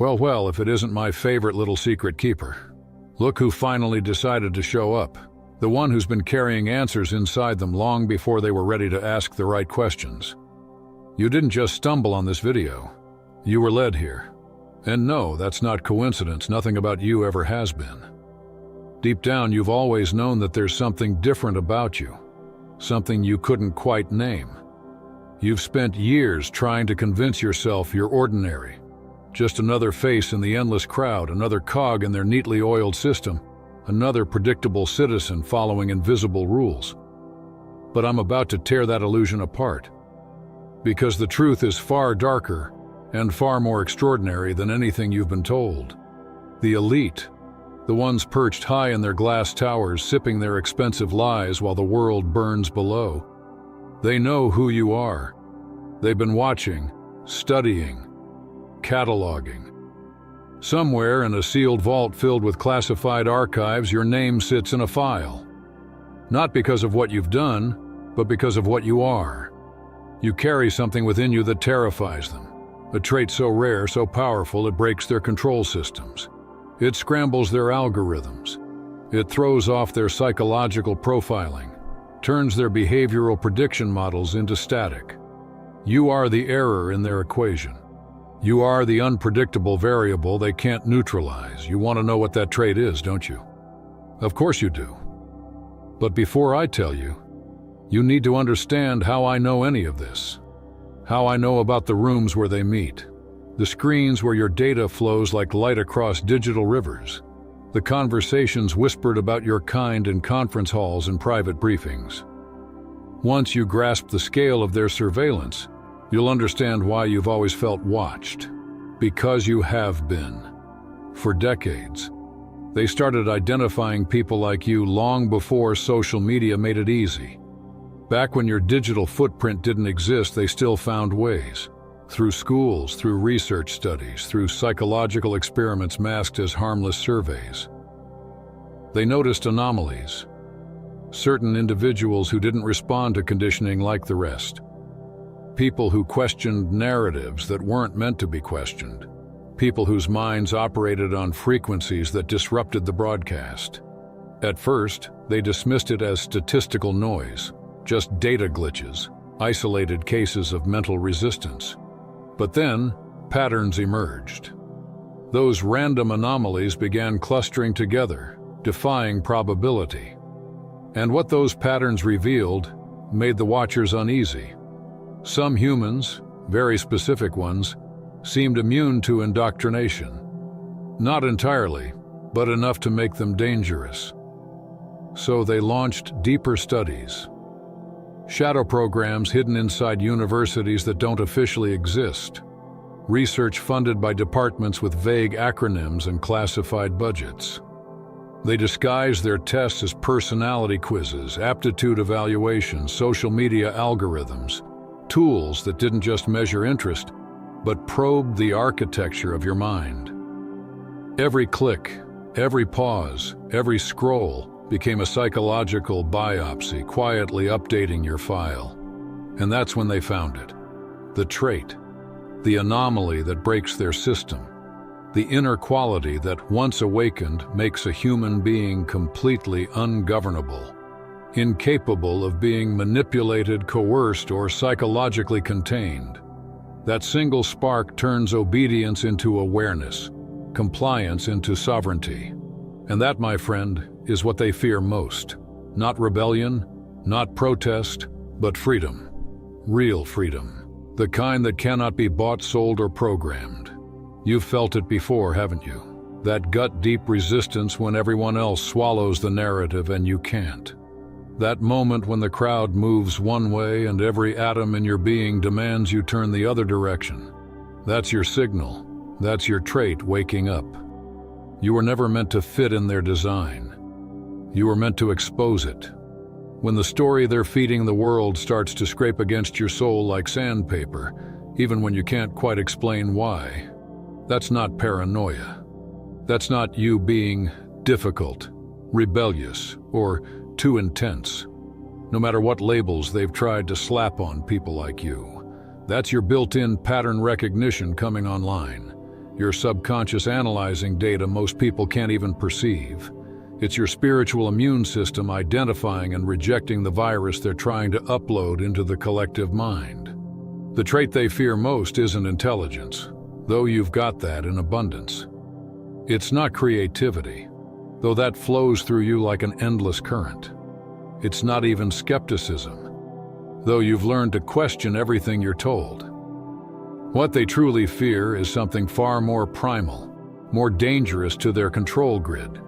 Well, if it isn't my favorite little secret keeper. Look who finally decided to show up. The one who's been carrying answers inside them long before they were ready to ask the right questions. You didn't just stumble on this video. You were led here. And no, that's not coincidence. Nothing about you ever has been. Deep down, you've always known that there's something different about you. Something you couldn't quite name. You've spent years trying to convince yourself you're ordinary. Just another face in the endless crowd, another cog in their neatly oiled system, another predictable citizen following invisible rules. But I'm about to tear that illusion apart. Because the truth is far darker and far more extraordinary than anything you've been told. The elite, the ones perched high in their glass towers sipping their expensive lies while the world burns below. They know who you are. They've been watching, studying, cataloging. Somewhere in a sealed vault filled with classified archives, your name sits in a file. Not because of what you've done, but because of what you are. You carry something within you that terrifies them. A trait so rare, so powerful, it breaks their control systems. It scrambles their algorithms. It throws off their psychological profiling, turns their behavioral prediction models into static. You are the error in their equation. You are the unpredictable variable they can't neutralize. You want to know what that trait is, don't you? Of course you do. But before I tell you, you need to understand how I know any of this. How I know about the rooms where they meet. The screens where your data flows like light across digital rivers. The conversations whispered about your kind in conference halls and private briefings. Once you grasp the scale of their surveillance, you'll understand why you've always felt watched. Because you have been. For decades. They started identifying people like you long before social media made it easy. Back when your digital footprint didn't exist, they still found ways. Through schools, through research studies, through psychological experiments masked as harmless surveys. They noticed anomalies. Certain individuals who didn't respond to conditioning like the rest. People who questioned narratives that weren't meant to be questioned. People whose minds operated on frequencies that disrupted the broadcast. At first, they dismissed it as statistical noise, just data glitches, isolated cases of mental resistance. But then, patterns emerged. Those random anomalies began clustering together, defying probability. And what those patterns revealed made the watchers uneasy. Some humans, very specific ones, seemed immune to indoctrination. Not entirely, but enough to make them dangerous. So they launched deeper studies. Shadow programs hidden inside universities that don't officially exist. Research funded by departments with vague acronyms and classified budgets. They disguised their tests as personality quizzes, aptitude evaluations, social media algorithms, tools that didn't just measure interest, but probed the architecture of your mind. Every click, every pause, every scroll became a psychological biopsy, quietly updating your file. And that's when they found it. The trait, the anomaly that breaks their system, the inner quality that, once awakened, makes a human being completely ungovernable, incapable of being manipulated, coerced, or psychologically contained. That single spark turns obedience into awareness, compliance into sovereignty. And that, my friend, is what they fear most. Not rebellion, not protest, but freedom. Real freedom. The kind that cannot be bought, sold, or programmed. You've felt it before, haven't you? That gut-deep resistance when everyone else swallows the narrative and you can't. That moment when the crowd moves one way and every atom in your being demands you turn the other direction. That's your signal. That's your trait waking up. You were never meant to fit in their design. You were meant to expose it. When the story they're feeding the world starts to scrape against your soul like sandpaper, even when you can't quite explain why, that's not paranoia. That's not you being difficult, rebellious, or too intense. No matter what labels they've tried to slap on people like you, that's your built-in pattern recognition coming online. your subconscious analyzing data most people can't even perceive. It's your spiritual immune system identifying and rejecting the virus they're trying to upload into the collective mind. The trait they fear most isn't intelligence, though you've got that in abundance. It's not creativity, though that flows through you like an endless current. It's not even skepticism, though you've learned to question everything you're told. What they truly fear is something far more primal, more dangerous to their control grid.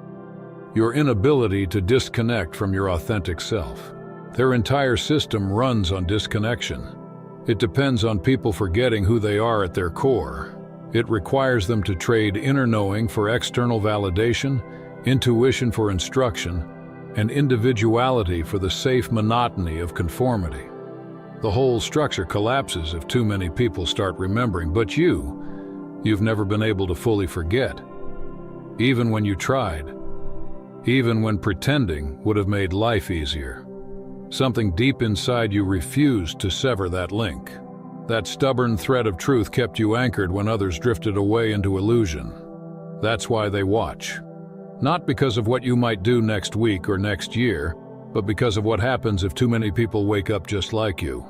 Your inability to disconnect from your authentic self. Their entire system runs on disconnection. It depends on people forgetting who they are at their core. It requires them to trade inner knowing for external validation, intuition for instruction, and individuality for the safe monotony of conformity. The whole structure collapses if too many people start remembering, but you've never been able to fully forget. Even when you tried. Even when pretending would have made life easier. Something deep inside you refused to sever that link. That stubborn thread of truth kept you anchored when others drifted away into illusion. That's why they watch. Not because of what you might do next week or next year, but because of what happens if too many people wake up just like you.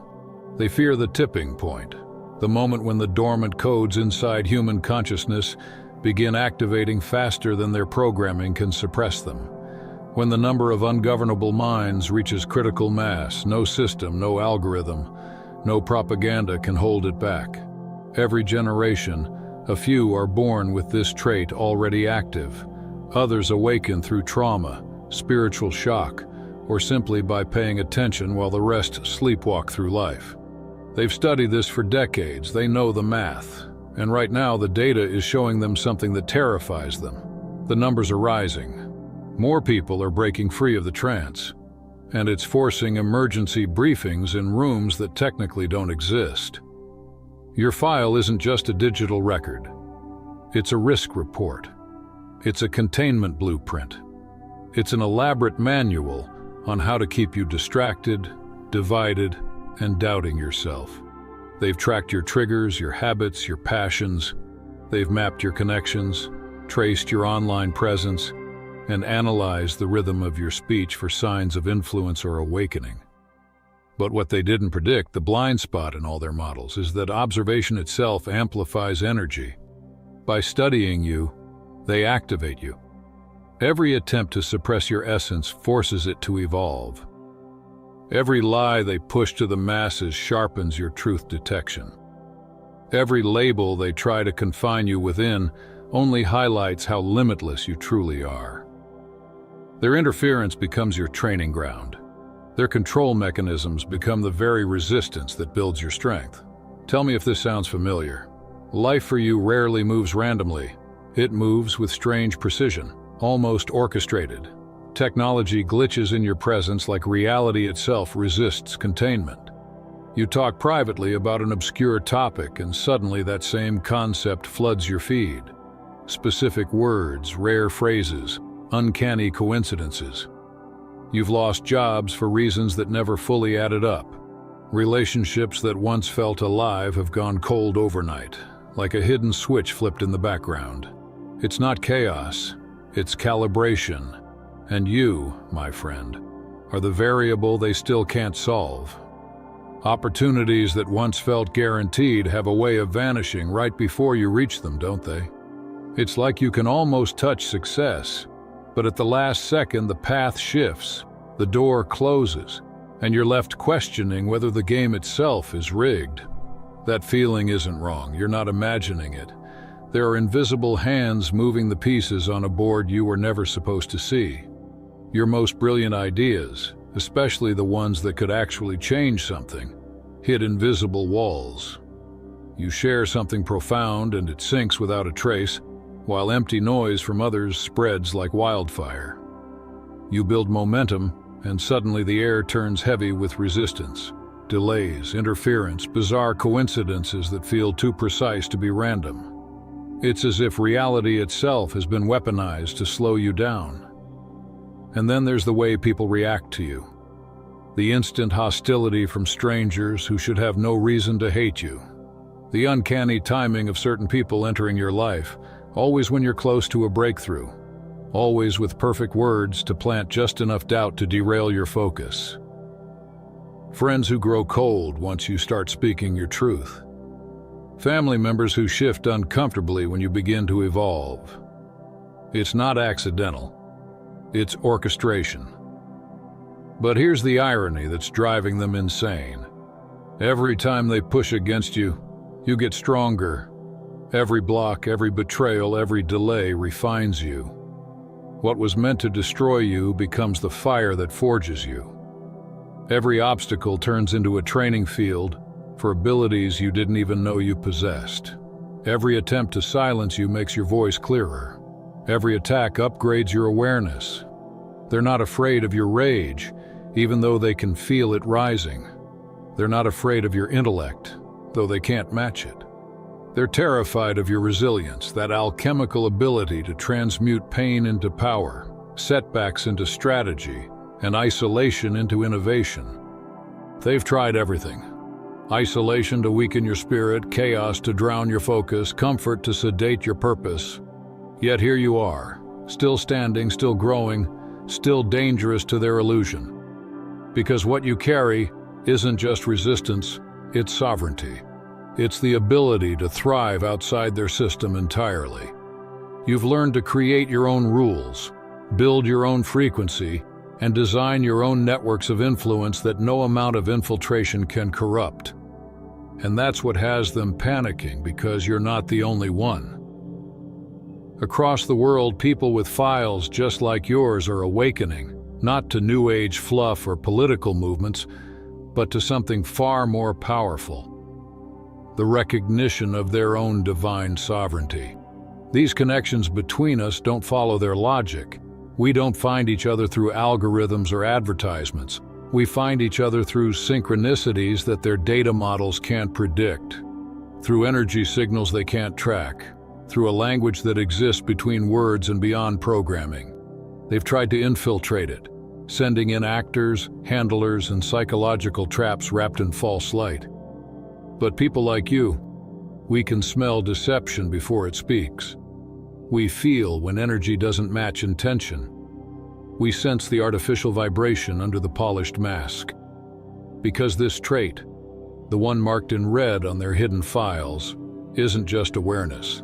They fear the tipping point, the moment when the dormant codes inside human consciousness begin activating faster than their programming can suppress them. When the number of ungovernable minds reaches critical mass, no system, no algorithm, no propaganda can hold it back. Every generation, a few are born with this trait already active. Others awaken through trauma, spiritual shock, or simply by paying attention while the rest sleepwalk through life. They've studied this for decades, they know the math. And right now, the data is showing them something that terrifies them. The numbers are rising. More people are breaking free of the trance. And it's forcing emergency briefings in rooms that technically don't exist. Your file isn't just a digital record. It's a risk report. It's a containment blueprint. It's an elaborate manual on how to keep you distracted, divided, and doubting yourself. They've tracked your triggers, your habits, your passions. They've mapped your connections, traced your online presence, and analyzed the rhythm of your speech for signs of influence or awakening. But what they didn't predict, the blind spot in all their models, is that observation itself amplifies energy. By studying you, they activate you. Every attempt to suppress your essence forces it to evolve. Every lie they push to the masses sharpens your truth detection. Every label they try to confine you within only highlights how limitless you truly are. Their interference becomes your training ground. Their control mechanisms become the very resistance that builds your strength. Tell me if this sounds familiar. Life for you rarely moves randomly. It moves with strange precision, almost orchestrated. Technology glitches in your presence like reality itself resists containment. You talk privately about an obscure topic, and suddenly that same concept floods your feed. Specific words, rare phrases, uncanny coincidences. You've lost jobs for reasons that never fully added up. Relationships that once felt alive have gone cold overnight, like a hidden switch flipped in the background. It's not chaos, it's calibration. And you, my friend, are the variable they still can't solve. Opportunities that once felt guaranteed have a way of vanishing right before you reach them, don't they? It's like you can almost touch success, but at the last second the path shifts, the door closes, and you're left questioning whether the game itself is rigged. That feeling isn't wrong, you're not imagining it. There are invisible hands moving the pieces on a board you were never supposed to see. Your most brilliant ideas, especially the ones that could actually change something, hit invisible walls. You share something profound and it sinks without a trace, while empty noise from others spreads like wildfire. You build momentum, and suddenly the air turns heavy with resistance, delays, interference, bizarre coincidences that feel too precise to be random. It's as if reality itself has been weaponized to slow you down. And then there's the way people react to you. The instant hostility from strangers who should have no reason to hate you. The uncanny timing of certain people entering your life, always when you're close to a breakthrough, always with perfect words to plant just enough doubt to derail your focus. Friends who grow cold once you start speaking your truth. Family members who shift uncomfortably when you begin to evolve. It's not accidental. It's orchestration. But here's the irony that's driving them insane. Every time they push against you, you get stronger. Every block, every betrayal, every delay refines you. What was meant to destroy you becomes the fire that forges you. Every obstacle turns into a training field for abilities you didn't even know you possessed. Every attempt to silence you makes your voice clearer. Every attack upgrades your awareness. They're not afraid of your rage, even though they can feel it rising. They're not afraid of your intellect, though they can't match it. They're terrified of your resilience, that alchemical ability to transmute pain into power, setbacks into strategy, and isolation into innovation. They've tried everything. Isolation to weaken your spirit, chaos to drown your focus, comfort to sedate your purpose. Yet here you are, still standing, still growing, still dangerous to their illusion. Because what you carry isn't just resistance, it's sovereignty. It's the ability to thrive outside their system entirely. You've learned to create your own rules, build your own frequency, and design your own networks of influence that no amount of infiltration can corrupt. And that's what has them panicking, because you're not the only one. Across the world, people with files just like yours are awakening, not to New Age fluff or political movements, but to something far more powerful: the recognition of their own divine sovereignty. These connections between us don't follow their logic. We don't find each other through algorithms or advertisements. We find each other through synchronicities that their data models can't predict, through energy signals they can't track, through a language that exists between words and beyond programming. They've tried to infiltrate it, sending in actors, handlers, and psychological traps wrapped in false light. But people like you, we can smell deception before it speaks. We feel when energy doesn't match intention. We sense the artificial vibration under the polished mask. Because this trait, the one marked in red on their hidden files, isn't just awareness.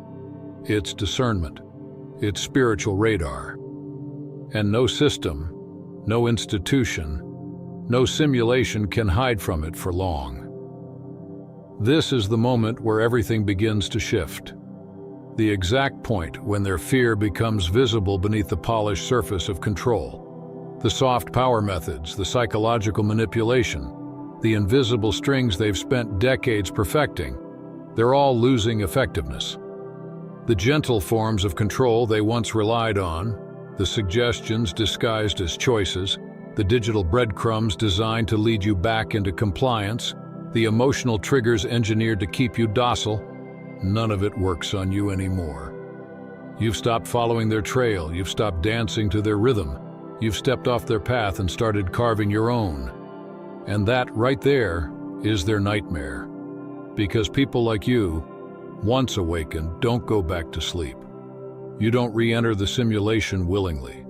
It's discernment. It's spiritual radar. And no system, no institution, no simulation can hide from it for long. This is the moment where everything begins to shift. The exact point when their fear becomes visible beneath the polished surface of control. The soft power methods, the psychological manipulation, the invisible strings they've spent decades perfecting, they're all losing effectiveness. The gentle forms of control they once relied on, the suggestions disguised as choices, the digital breadcrumbs designed to lead you back into compliance, the emotional triggers engineered to keep you docile, none of it works on you anymore. You've stopped following their trail, you've stopped dancing to their rhythm, you've stepped off their path and started carving your own. And that right there is their nightmare. Because people like you, once awakened, don't go back to sleep. You don't re-enter the simulation willingly.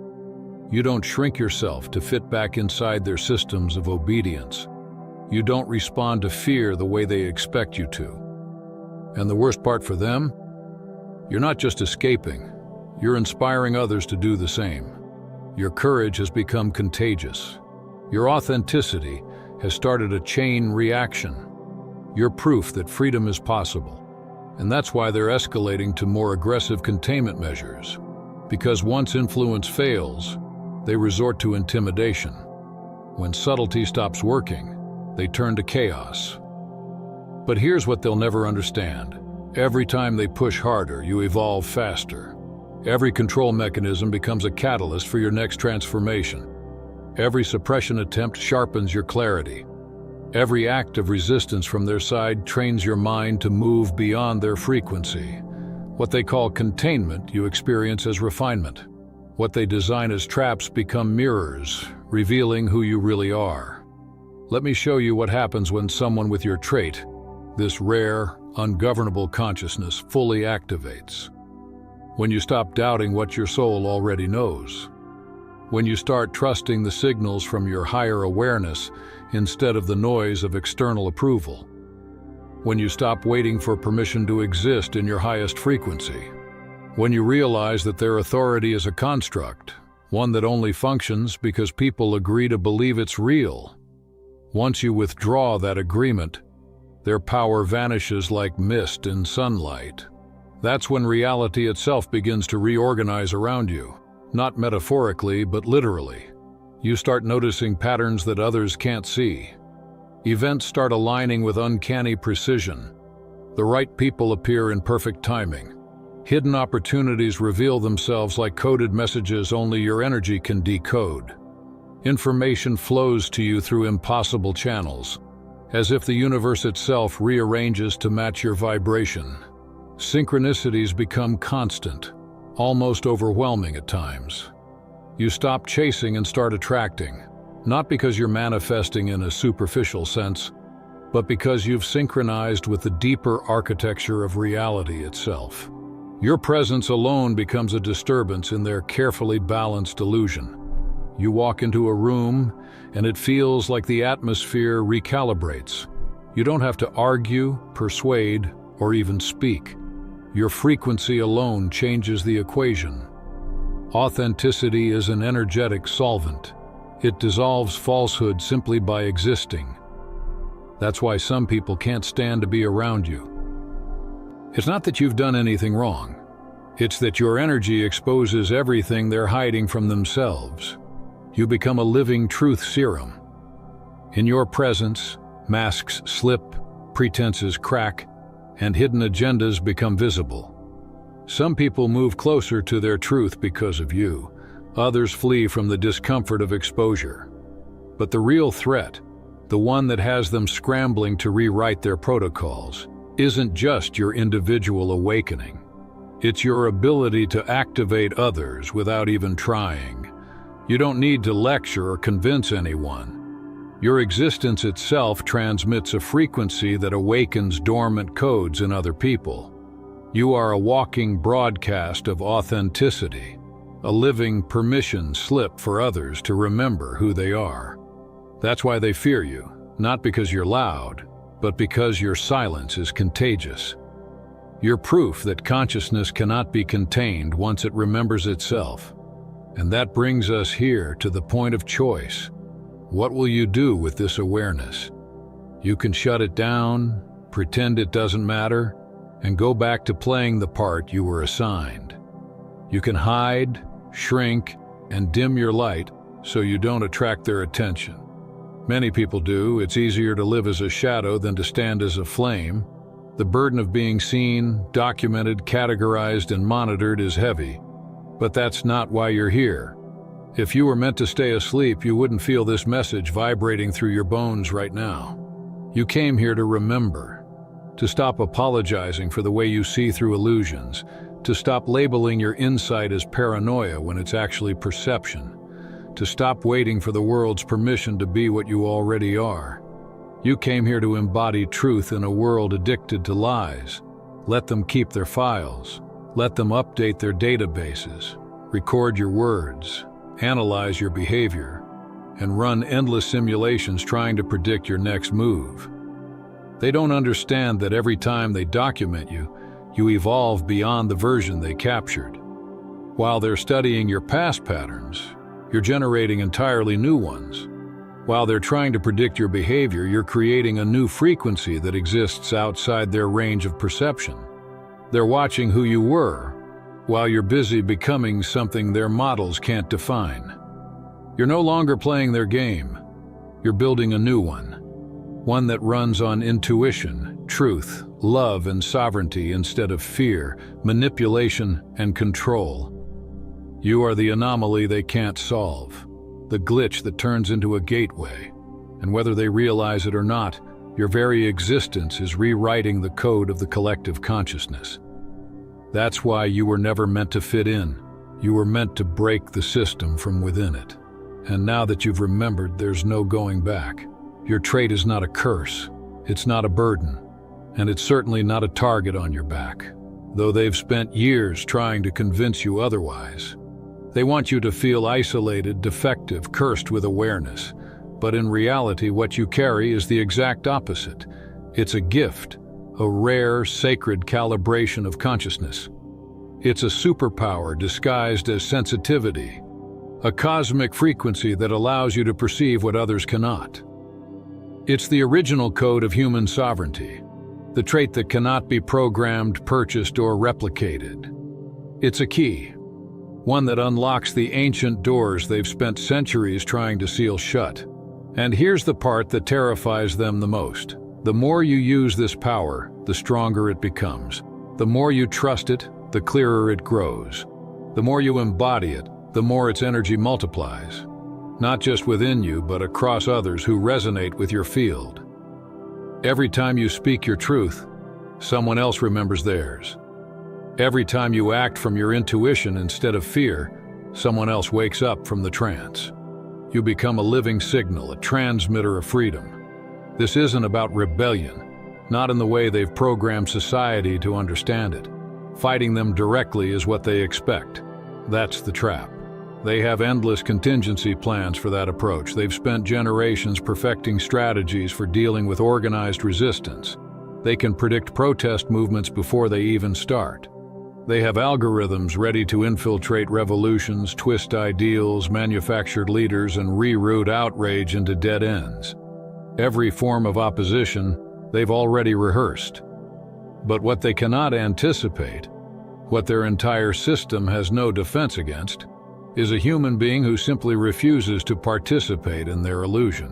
You don't shrink yourself to fit back inside their systems of obedience. You don't respond to fear the way they expect you to. And the worst part for them? You're not just escaping, you're inspiring others to do the same. Your courage has become contagious. Your authenticity has started a chain reaction. You're proof that freedom is possible. And that's why they're escalating to more aggressive containment measures. Because once influence fails, they resort to intimidation. When subtlety stops working, they turn to chaos. But here's what they'll never understand. Every time they push harder, you evolve faster. Every control mechanism becomes a catalyst for your next transformation. Every suppression attempt sharpens your clarity. Every act of resistance from their side trains your mind to move beyond their frequency. What they call containment, you experience as refinement. What they design as traps become mirrors, revealing who you really are. Let me show you what happens when someone with your trait, this rare, ungovernable consciousness fully activates. When you stop doubting what your soul already knows. When you start trusting the signals from your higher awareness instead of the noise of external approval. When you stop waiting for permission to exist in your highest frequency. When you realize that their authority is a construct, one that only functions because people agree to believe it's real. Once you withdraw that agreement, their power vanishes like mist in sunlight. That's when reality itself begins to reorganize around you, not metaphorically, but literally. You start noticing patterns that others can't see. Events start aligning with uncanny precision. The right people appear in perfect timing. Hidden opportunities reveal themselves like coded messages only your energy can decode. Information flows to you through impossible channels, as if the universe itself rearranges to match your vibration. Synchronicities become constant, almost overwhelming at times. You stop chasing and start attracting, not because you're manifesting in a superficial sense, but because you've synchronized with the deeper architecture of reality itself. Your presence alone becomes a disturbance in their carefully balanced illusion. You walk into a room, and it feels like the atmosphere recalibrates. You don't have to argue, persuade, or even speak. Your frequency alone changes the equation. Authenticity is an energetic solvent. It dissolves falsehood simply by existing. That's why some people can't stand to be around you. It's not that you've done anything wrong. It's that your energy exposes everything they're hiding from themselves. You become a living truth serum. In your presence, masks slip, pretenses crack, and hidden agendas become visible. Some people move closer to their truth because of you. Others flee from the discomfort of exposure. But the real threat, the one that has them scrambling to rewrite their protocols, isn't just your individual awakening. It's your ability to activate others without even trying. You don't need to lecture or convince anyone. Your existence itself transmits a frequency that awakens dormant codes in other people. You are a walking broadcast of authenticity, a living permission slip for others to remember who they are. That's why they fear you, not because you're loud, but because your silence is contagious. You're proof that consciousness cannot be contained once it remembers itself. And that brings us here to the point of choice. What will you do with this awareness? You can shut it down, pretend it doesn't matter, and go back to playing the part you were assigned. You can hide, shrink, and dim your light so you don't attract their attention. Many people do. It's easier to live as a shadow than to stand as a flame. The burden of being seen, documented, categorized, and monitored is heavy. But that's not why you're here. If you were meant to stay asleep, you wouldn't feel this message vibrating through your bones right now. You came here to remember, to stop apologizing for the way you see through illusions, to stop labeling your insight as paranoia when it's actually perception, to stop waiting for the world's permission to be what you already are. You came here to embody truth in a world addicted to lies. Let them keep their files. Let them update their databases, record your words, analyze your behavior, and run endless simulations trying to predict your next move. They don't understand that every time they document you, you evolve beyond the version they captured. While they're studying your past patterns, you're generating entirely new ones. While they're trying to predict your behavior, you're creating a new frequency that exists outside their range of perception. They're watching who you were, while you're busy becoming something their models can't define. You're no longer playing their game. You're building a new one that runs on intuition, truth, love, and sovereignty instead of fear, manipulation, and control. You are the anomaly they can't solve, the glitch that turns into a gateway. And whether they realize it or not, your very existence is rewriting the code of the collective consciousness. That's why you were never meant to fit in. You were meant to break the system from within it. And now that you've remembered, there's no going back. Your trait is not a curse. It's not a burden. And it's certainly not a target on your back, though they've spent years trying to convince you otherwise. They want you to feel isolated, defective, cursed with awareness. But in reality, what you carry is the exact opposite. It's a gift, a rare, sacred calibration of consciousness. It's a superpower disguised as sensitivity, a cosmic frequency that allows you to perceive what others cannot. It's the original code of human sovereignty, the trait that cannot be programmed, purchased, or replicated. It's a key, one that unlocks the ancient doors they've spent centuries trying to seal shut. And here's the part that terrifies them the most. The more you use this power, the stronger it becomes. The more you trust it, the clearer it grows. The more you embody it, the more its energy multiplies. Not just within you, but across others who resonate with your field. Every time you speak your truth, someone else remembers theirs. Every time you act from your intuition instead of fear, someone else wakes up from the trance. You become a living signal, a transmitter of freedom. This isn't about rebellion, not in the way they've programmed society to understand it. Fighting them directly is what they expect. That's the trap. They have endless contingency plans for that approach. They've spent generations perfecting strategies for dealing with organized resistance. They can predict protest movements before they even start. They have algorithms ready to infiltrate revolutions, twist ideals, manufactured leaders, and reroute outrage into dead ends. Every form of opposition they've already rehearsed. But what they cannot anticipate, what their entire system has no defense against, is a human being who simply refuses to participate in their illusion.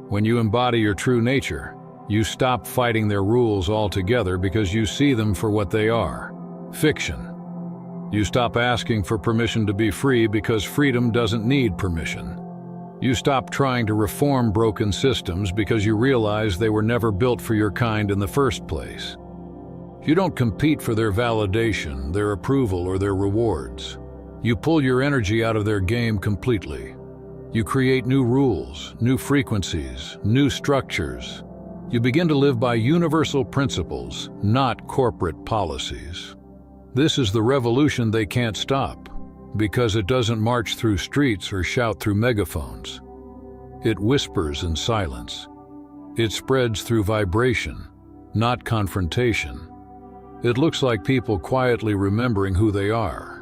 When you embody your true nature, you stop fighting their rules altogether because you see them for what they are: fiction. You stop asking for permission to be free because freedom doesn't need permission. You stop trying to reform broken systems because you realize they were never built for your kind in the first place. You don't compete for their validation, their approval, or their rewards. You pull your energy out of their game completely. You create new rules, new frequencies, new structures. You begin to live by universal principles, not corporate policies. This is the revolution they can't stop, because it doesn't march through streets or shout through megaphones. It whispers in silence. It spreads through vibration, not confrontation. It looks like people quietly remembering who they are.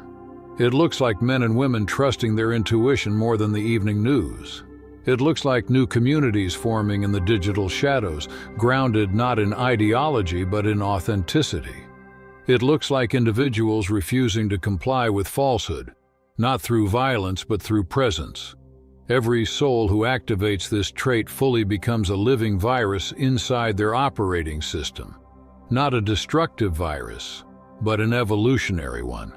It looks like men and women trusting their intuition more than the evening news. It looks like new communities forming in the digital shadows, grounded not in ideology but in authenticity. It looks like individuals refusing to comply with falsehood, not through violence but through presence. Every soul who activates this trait fully becomes a living virus inside their operating system. Not a destructive virus, but an evolutionary one.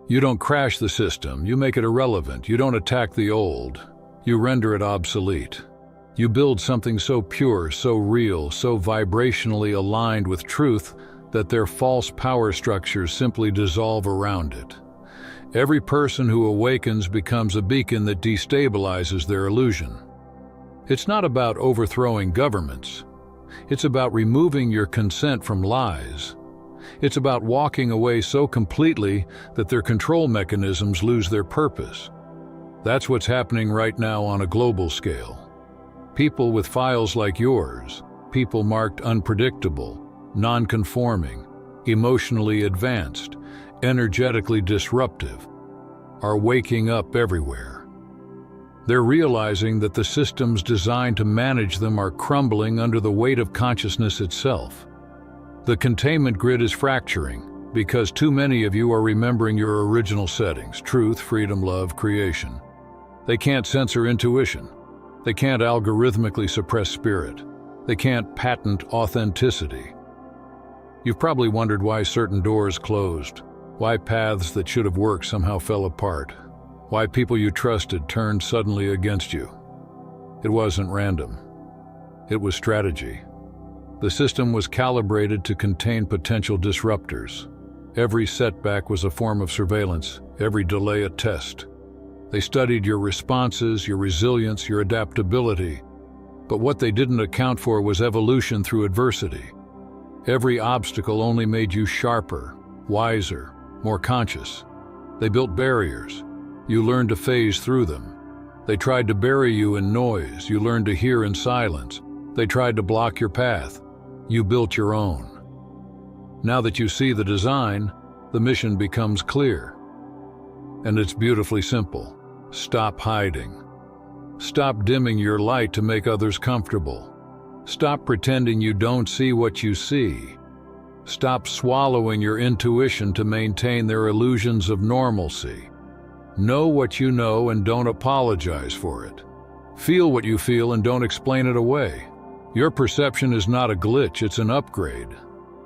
You don't crash the system, you make it irrelevant. You don't attack the old, you render it obsolete. You build something so pure, so real, so vibrationally aligned with truth that their false power structures simply dissolve around it. Every person who awakens becomes a beacon that destabilizes their illusion. It's not about overthrowing governments. It's about removing your consent from lies. It's about walking away so completely that their control mechanisms lose their purpose. That's what's happening right now on a global scale. People with files like yours, people marked unpredictable, non-conforming, emotionally advanced, energetically disruptive, are waking up everywhere. They're realizing that the systems designed to manage them are crumbling under the weight of consciousness itself. The containment grid is fracturing because too many of you are remembering your original settings: truth, freedom, love, creation. They can't censor intuition. They can't algorithmically suppress spirit. They can't patent authenticity. You've probably wondered why certain doors closed, why paths that should have worked somehow fell apart, why people you trusted turned suddenly against you. It wasn't random. It was strategy. The system was calibrated to contain potential disruptors. Every setback was a form of surveillance, every delay a test. They studied your responses, your resilience, your adaptability. But what they didn't account for was evolution through adversity. Every obstacle only made you sharper, wiser, more conscious. They built barriers. You learned to phase through them. They tried to bury you in noise. You learned to hear in silence. They tried to block your path. You built your own. Now that you see the design, the mission becomes clear. And it's beautifully simple. Stop hiding. Stop dimming your light to make others comfortable. Stop pretending you don't see what you see. Stop swallowing your intuition to maintain their illusions of normalcy. Know what you know and don't apologize for it. Feel what you feel and don't explain it away. Your perception is not a glitch, it's an upgrade.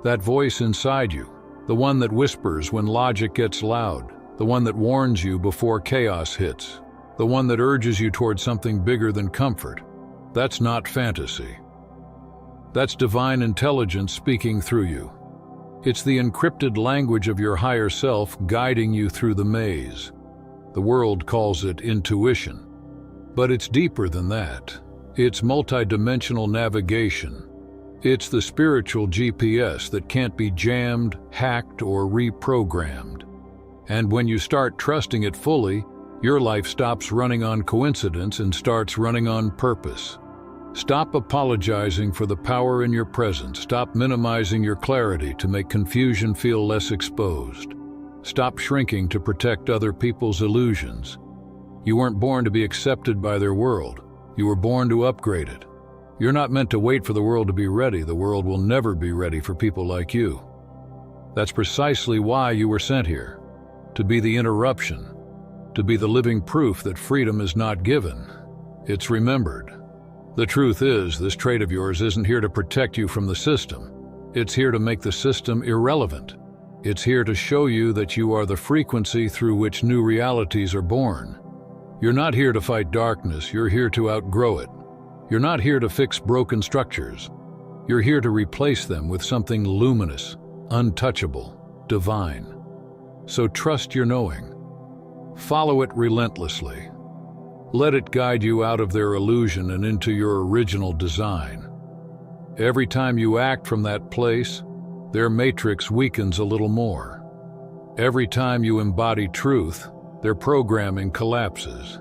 That voice inside you, the one that whispers when logic gets loud, the one that warns you before chaos hits, the one that urges you toward something bigger than comfort, that's not fantasy. That's divine intelligence speaking through you. It's the encrypted language of your higher self guiding you through the maze. The world calls it intuition, but it's deeper than that. It's multidimensional navigation. It's the spiritual GPS that can't be jammed, hacked, or reprogrammed. And when you start trusting it fully, your life stops running on coincidence and starts running on purpose. Stop apologizing for the power in your presence. Stop minimizing your clarity to make confusion feel less exposed. Stop shrinking to protect other people's illusions. You weren't born to be accepted by their world. You were born to upgrade it. You're not meant to wait for the world to be ready. The world will never be ready for people like you. That's precisely why you were sent here. To be the interruption. To be the living proof that freedom is not given. It's remembered. The truth is, this trait of yours isn't here to protect you from the system. It's here to make the system irrelevant. It's here to show you that you are the frequency through which new realities are born. You're not here to fight darkness, you're here to outgrow it. You're not here to fix broken structures. You're here to replace them with something luminous, untouchable, divine. So trust your knowing. Follow it relentlessly. Let it guide you out of their illusion and into your original design. Every time you act from that place, their matrix weakens a little more. Every time you embody truth, their programming collapses.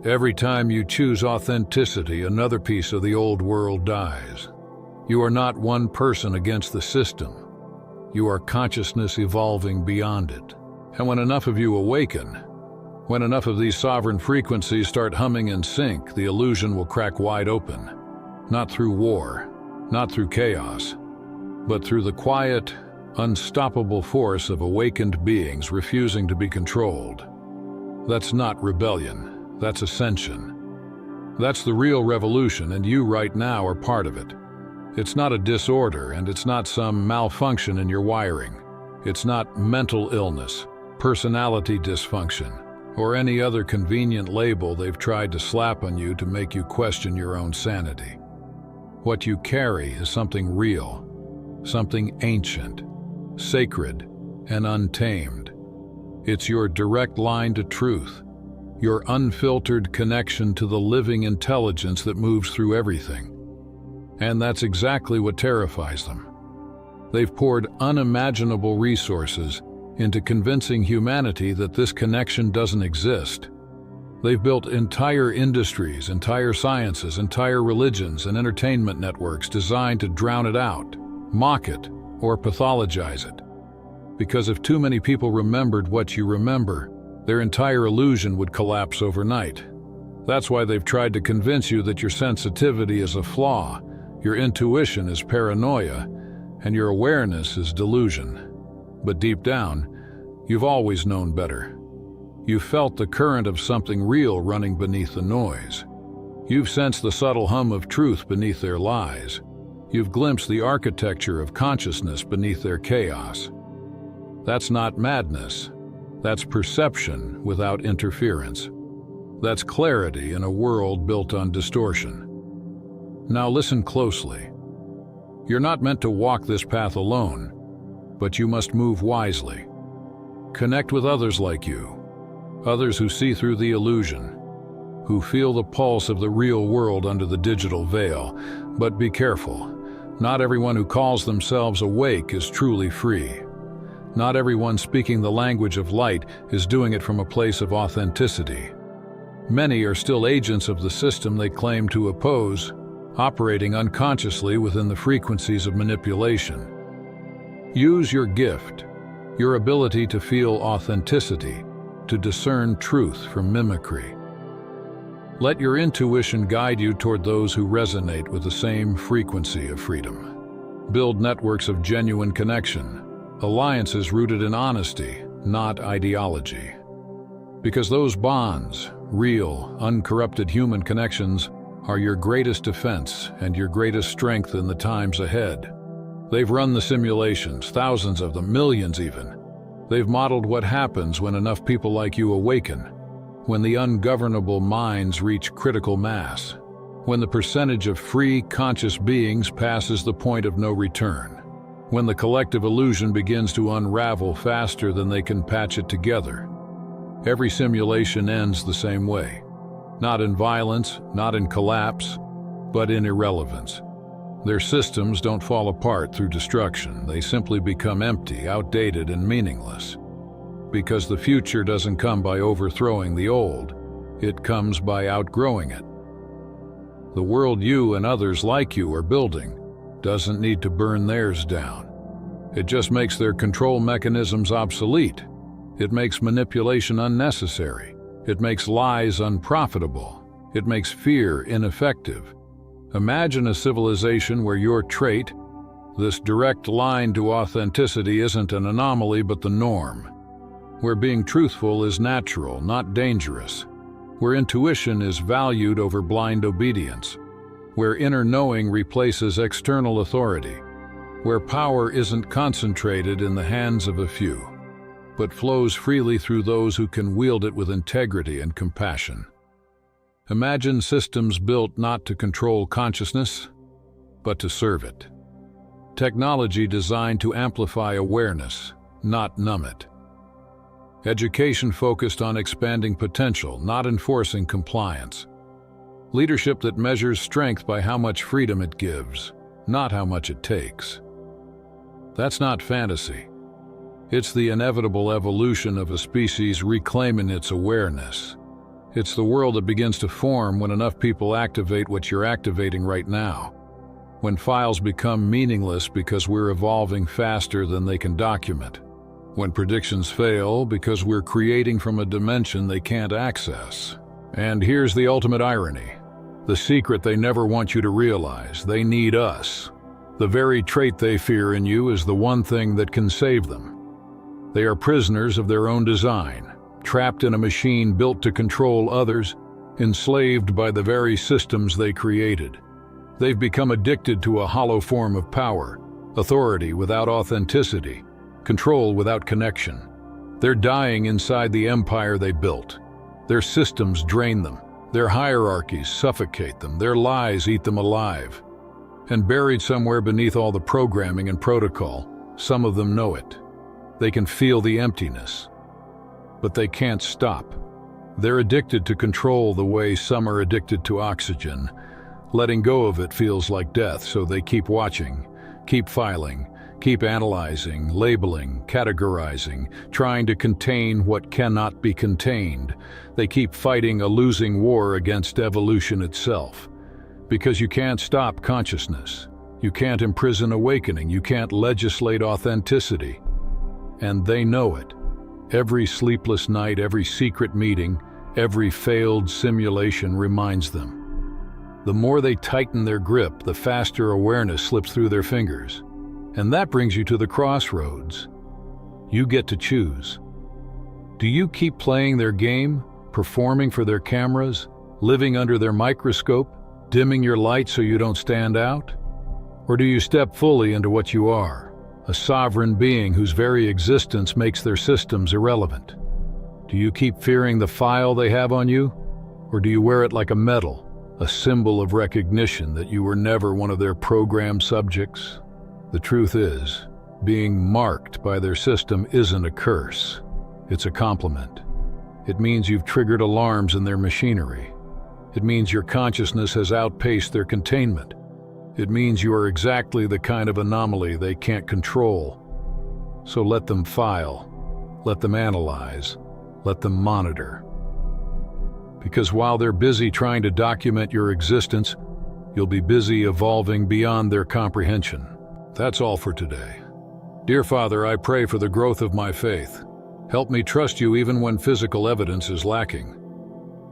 Every time you choose authenticity, another piece of the old world dies. You are not one person against the system. You are consciousness evolving beyond it. And when enough of you awaken, when enough of these sovereign frequencies start humming in sync, the illusion will crack wide open. Not through war, not through chaos, but through the quiet, unstoppable force of awakened beings refusing to be controlled. That's not rebellion, that's ascension. That's the real revolution, and you right now are part of it. It's not a disorder, and it's not some malfunction in your wiring. It's not mental illness, personality dysfunction, or any other convenient label they've tried to slap on you to make you question your own sanity. What you carry is something real, something ancient, sacred, and untamed. It's your direct line to truth, your unfiltered connection to the living intelligence that moves through everything. And that's exactly what terrifies them. They've poured unimaginable resources into convincing humanity that this connection doesn't exist. They've built entire industries, entire sciences, entire religions, and entertainment networks designed to drown it out, mock it, or pathologize it. Because if too many people remembered what you remember, their entire illusion would collapse overnight. That's why they've tried to convince you that your sensitivity is a flaw, your intuition is paranoia, and your awareness is delusion. But deep down, you've always known better. You've felt the current of something real running beneath the noise. You've sensed the subtle hum of truth beneath their lies. You've glimpsed the architecture of consciousness beneath their chaos. That's not madness. That's perception without interference. That's clarity in a world built on distortion. Now listen closely. You're not meant to walk this path alone, but you must move wisely. Connect with others like you, others who see through the illusion, who feel the pulse of the real world under the digital veil. But be careful. Not everyone who calls themselves awake is truly free. Not everyone speaking the language of light is doing it from a place of authenticity. Many are still agents of the system they claim to oppose, operating unconsciously within the frequencies of manipulation. Use your gift, your ability to feel authenticity, to discern truth from mimicry. Let your intuition guide you toward those who resonate with the same frequency of freedom. Build networks of genuine connection, alliances rooted in honesty, not ideology. Because those bonds, real, uncorrupted human connections, are your greatest defense and your greatest strength in the times ahead. They've run the simulations, thousands of them, millions even. They've modeled what happens when enough people like you awaken, when the ungovernable minds reach critical mass, when the percentage of free, conscious beings passes the point of no return, when the collective illusion begins to unravel faster than they can patch it together. Every simulation ends the same way. Not in violence, not in collapse, but in irrelevance. Their systems don't fall apart through destruction. They simply become empty, outdated, and meaningless. Because the future doesn't come by overthrowing the old, it comes by outgrowing it. The world you and others like you are building doesn't need to burn theirs down. It just makes their control mechanisms obsolete. It makes manipulation unnecessary. It makes lies unprofitable. It makes fear ineffective. Imagine a civilization where your trait, this direct line to authenticity, isn't an anomaly but the norm. Where being truthful is natural, not dangerous. Where intuition is valued over blind obedience. Where inner knowing replaces external authority. Where power isn't concentrated in the hands of a few, but flows freely through those who can wield it with integrity and compassion. Imagine systems built not to control consciousness, but to serve it. Technology designed to amplify awareness, not numb it. Education focused on expanding potential, not enforcing compliance. Leadership that measures strength by how much freedom it gives, not how much it takes. That's not fantasy. It's the inevitable evolution of a species reclaiming its awareness. It's the world that begins to form when enough people activate what you're activating right now. When files become meaningless because we're evolving faster than they can document. When predictions fail because we're creating from a dimension they can't access. And here's the ultimate irony. The secret they never want you to realize: they need us. The very trait they fear in you is the one thing that can save them. They are prisoners of their own design, trapped in a machine built to control others, enslaved by the very systems they created. They've become addicted to a hollow form of power, authority without authenticity, control without connection. They're dying inside the empire they built. Their systems drain them. Their hierarchies suffocate them. Their lies eat them alive. And buried somewhere beneath all the programming and protocol, some of them know it. They can feel the emptiness, but they can't stop. They're addicted to control the way some are addicted to oxygen. Letting go of it feels like death, so they keep watching, keep filing, keep analyzing, labeling, categorizing, trying to contain what cannot be contained. They keep fighting a losing war against evolution itself. Because you can't stop consciousness. You can't imprison awakening. You can't legislate authenticity. And they know it. Every sleepless night, every secret meeting, every failed simulation reminds them. The more they tighten their grip, the faster awareness slips through their fingers. And that brings you to the crossroads. You get to choose. Do you keep playing their game, performing for their cameras, living under their microscope, dimming your light so you don't stand out? Or do you step fully into what you are? A sovereign being whose very existence makes their systems irrelevant. Do you keep fearing the file they have on you? Or do you wear it like a medal, a symbol of recognition that you were never one of their program subjects? The truth is, being marked by their system isn't a curse. It's a compliment. It means you've triggered alarms in their machinery. It means your consciousness has outpaced their containment. It means you are exactly the kind of anomaly they can't control. So let them file, let them analyze, let them monitor. Because while they're busy trying to document your existence, you'll be busy evolving beyond their comprehension. That's all for today. Dear Father, I pray for the growth of my faith. Help me trust you even when physical evidence is lacking.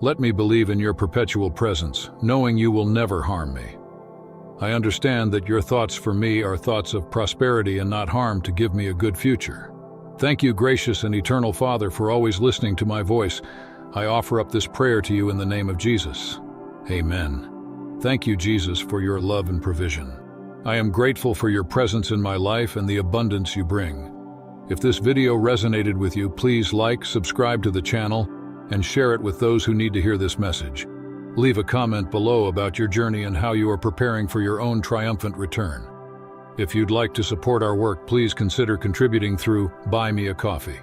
Let me believe in your perpetual presence, knowing you will never harm me. I understand that your thoughts for me are thoughts of prosperity and not harm, to give me a good future. Thank you, gracious and eternal Father, for always listening to my voice. I offer up this prayer to you in the name of Jesus. Amen. Thank you, Jesus, for your love and provision. I am grateful for your presence in my life and the abundance you bring. If this video resonated with you, please like, subscribe to the channel, and share it with those who need to hear this message. Leave a comment below about your journey and how you are preparing for your own triumphant return. If you'd like to support our work, please consider contributing through Buy Me a Coffee.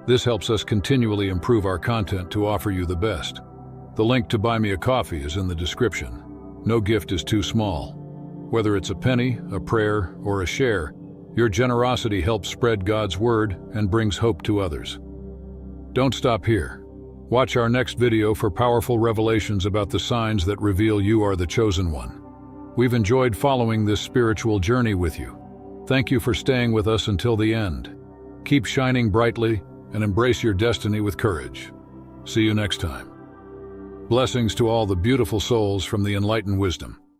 This helps us continually improve our content to offer you the best. The link to Buy Me a Coffee is in the description. No gift is too small. Whether it's a penny, a prayer, or a share, your generosity helps spread God's word and brings hope to others. Don't stop here. Watch our next video for powerful revelations about the signs that reveal you are the chosen one. We've enjoyed following this spiritual journey with you. Thank you for staying with us until the end. Keep shining brightly and embrace your destiny with courage. See you next time. Blessings to all the beautiful souls from the Enlightened Wisdom.